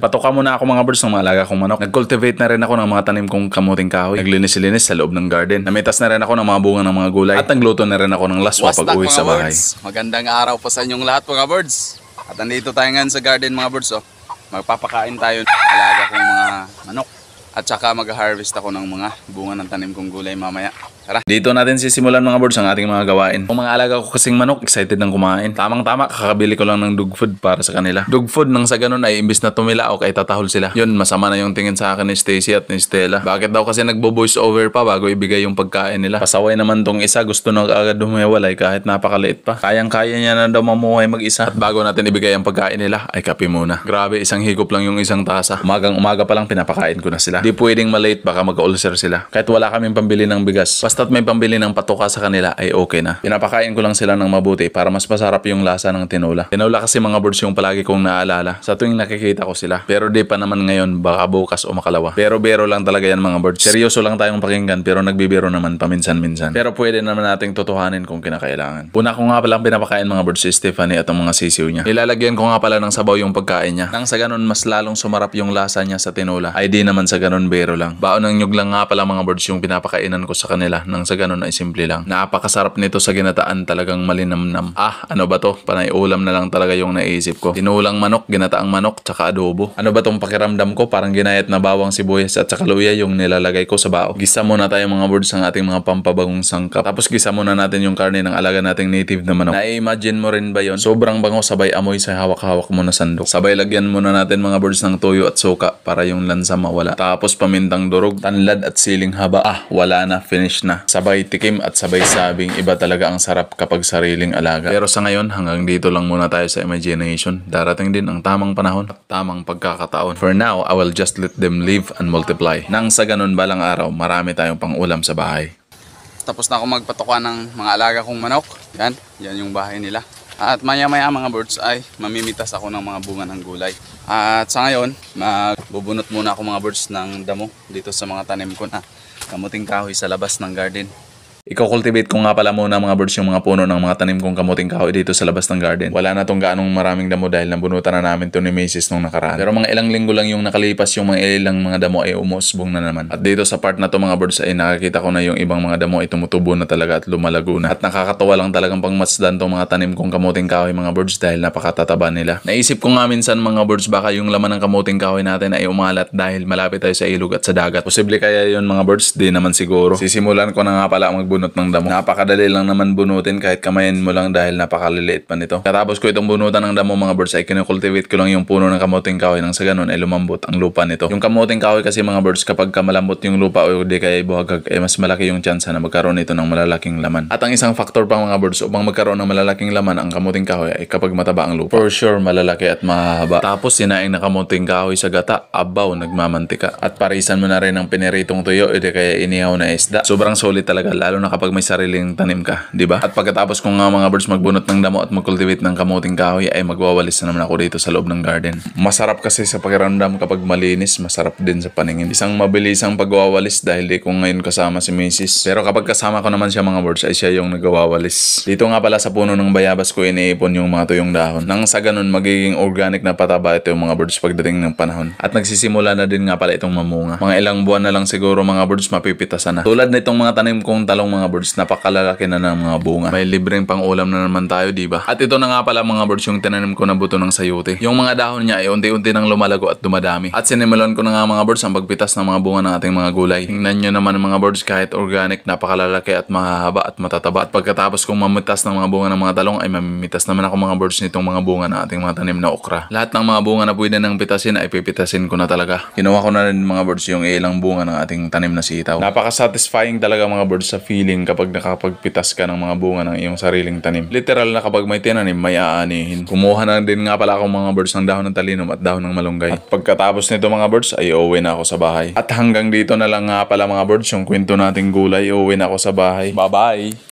Nagpatoka muna ako mga birds ng mga alaga kong manok. Nag-cultivate na rin ako ng mga tanim kong kamuting kahoy. Naglinis-linis sa loob ng garden. Namitas na rin ako ng mga bunga ng mga gulay. At nagluto na rin ako ng laswa pag uwi sa bahay. Magandang araw po sa inyong lahat mga birds. At andito tayo ngayon sa garden mga birds. Magpapakain tayo ng alaga kong mga manok. At saka mag-harvest ako ng mga bunga ng tanim kong gulay mamaya. Tara. Dito natin sisimulan mga birds ang ating mga gawain. Ang mga alaga ko kasing manok, excited ng kumain. Tamang-tama, kakabili ko lang ng dog food para sa kanila. Dog food nang sa ganun ay imbis na tumilaok ay tatahol sila. Yun, masama na yung tingin sa akin ni Stacy at ni Stella. Bakit daw kasi nagbo-voice over pa bago ibigay yung pagkain nila? Pasaway naman tong isa, gusto na agad humiwalay kahit napakaliit pa. Kayang-kaya niya na daw mamuhay mag-isa. At bago natin ibigay ang pagkain nila, ay kape muna. Grabe, isang higop lang yung isang tasa. Umagang-umaga pa lang pinapakain ko na sila. Di pwedeng malate, baka mag-ulcer sila. Kahit wala kaming pambili ng bigas. Basta't may pambili ng patuka sa kanila ay okay na. Pinapakain ko lang sila ng mabuti para mas masarap yung lasa ng tinola. Tinola kasi mga birds yung palagi kong naalala sa tuwing nakikita ko sila. Pero di pa naman ngayon, baka bukas o makalawa. Pero biro lang talaga yan mga birds. Seryoso lang tayong pakinggan pero nagbibiro naman paminsan-minsan. Pero pwede naman nating totohanin kung kinakailangan. Una ko nga palang pinapakain mga birds si Stephanie at ang mga sisiw niya. Nilalagyan ko nga pala ng sabaw yung pagkain niya. Nang sa ganun mas lalong sumarap yung lasa niya sa tinola. Ay di naman sa ganun biro lang. Baon ng nyug lang nga pala mga birds yung pinapakainan ko sa kanila. Nang sa ganun ay simple lang. Napakasarap nito sa ginataan, talagang malinamnam. Ano ba to? Panay ulam na lang talaga yung naisip ko. Tinulang manok, ginataang manok, tsaka adobo. Ano ba tong pakiramdam ko? Parang ginayat na bawang sibuyas at tsaka luya yung nilalagay ko sa bao. Gisa muna tayo mga birds ang ating mga pampabagong sangkap. Tapos gisa muna natin yung karne ng alaga nating native na manok. Na-imagine mo rin ba yon? Sobrang bango, sabay amoy sa hawak-hawak mo na sandok. Sabay lagyan muna natin mga birds ng toyo at suka para yung lansa mawala. Tapos pamintang durog, tanlad at siling haba. Wala na, finish na. Sabay tikim at sabay sabing, iba talaga ang sarap kapag sariling alaga. Pero sa ngayon, hanggang dito lang muna tayo sa imagination. Darating din ang tamang panahon at tamang pagkakataon. For now, I will just let them live and multiply. Nang sa ganun balang araw, marami tayong pang ulam sa bahay. Tapos na ako magpatuka ng mga alaga kong manok. Yan yung bahay nila. At maya-maya mga birds ay mamimitas ako ng mga bunga ng gulay. At sa ngayon, magbubunot muna ako mga birds ng damo dito sa mga tanim ko na kamuting kahoy sa labas ng garden. Iko-cultivate ko nga pala muna mga birds yung mga puno ng mga tanim kong kamuting kahoy dito sa labas ng garden. Wala na tong gaanong maraming damo dahil nabunutan na namin to ni Mrs. nung nakaraan. Pero mga ilang linggo lang yung nakalipas, yung mga ilang mga damo ay umusbong na naman. At dito sa part na to mga birds ay nakakita ko na yung ibang mga damo ay tumutubo na talaga at lumalago na. At nakakatawa lang talagang pangmasdan tong mga tanim kong kamuting kahoy mga birds dahil napakatataba nila. Naisip ko nga minsan mga birds baka yung laman ng kamuting kahoy natin ay umalat dahil malapit tayo sa ilog at sa dagat. Posible kaya yun mga birds? Di naman siguro. Sisimulan ko na nga pala bunot ng damo. Napakadali lang naman bunutin kahit kamayin mo lang dahil napakaliliit pa nito. Katapos ko itong bunutan ng damo mga birds ay kinukultivate ko lang yung puno ng kamuting kahoy nang sa ganun ay lumambot ang lupa nito. Yung kamuting kahoy kasi mga birds kapag malambot yung lupa o di kaya buhagag ay mas malaki yung tsansa na magkaroon ito ng malalaking laman. At ang isang factor pa mga birds upang magkaroon ng malalaking laman ang kamuting kahoy ay kapag mataba ang lupa. For sure malalaki at mahahaba. Tapos sinaing na kamuting kahoy sa gata, abaw, nagmamantika. At parisan mo na rin ang piniritong tuyo o di kaya inihaw na isda. Sobrang solid talaga lalo na kapag may sariling tanim ka, di ba? At pagkatapos ko nga mga birds magbunot ng damo at magkultivate ng kamuting kahoy ay magwawalis na naman ako dito sa loob ng garden. Masarap kasi sa pakiramdam kapag malinis, masarap din sa paningin. Isang mabilisang pagwawalis dahil di ko ngayon kasama si Mrs. Pero kapag kasama ko naman siya mga birds ay siya yung nagwawalis. Dito nga pala sa puno ng bayabas ko iniipon yung mga tuyong dahon. Nang sa ganun magiging organic na pataba ito yung mga birds pagdating ng panahon. At nagsisimula na din nga pala itong mamunga. Mga ilang buwan na lang siguro mga birds mapipitasan na. Tulad nitong mga tanim kong talong mga birds, napakalalaki na ng mga bunga. May libreng pang ulam na naman tayo, di ba? At ito na nga pala mga birds yung tinanim ko na buto ng sayote. Yung mga dahon niya ay unti-unti nang lumalago at dumadami. At sinimulan ko na nga mga birds ang pagpitas ng mga bunga ng ating mga gulay. Tingnan nyo naman mga birds kahit organic, napakalalaki at mahahaba at matataba. At pagkatapos kong mamitas ng mga bunga ng mga talong ay mamimitas naman ako mga birds nitong mga bunga ng ating mga tanim na okra. Lahat ng mga bunga na pwede nang pitasin ay pipitasin ko na talaga. Kinuha ko na rin mga birds yung ilang bunga ng ating tanim na sitaw. Napaka-satisfying talaga mga birds sa feeling kapag nakapagpitas ka ng mga bunga ng iyong sariling tanim. Literal na kapag may tinanim, may aanihin. Kumuha na din nga pala akong mga birds ng dahon ng talinum at dahon ng malunggay. At pagkatapos nito mga birds, ay uuwi na ako sa bahay. At hanggang dito na lang nga pala mga birds, yung kwento nating gulay, uuwi na ako sa bahay. Bye-bye!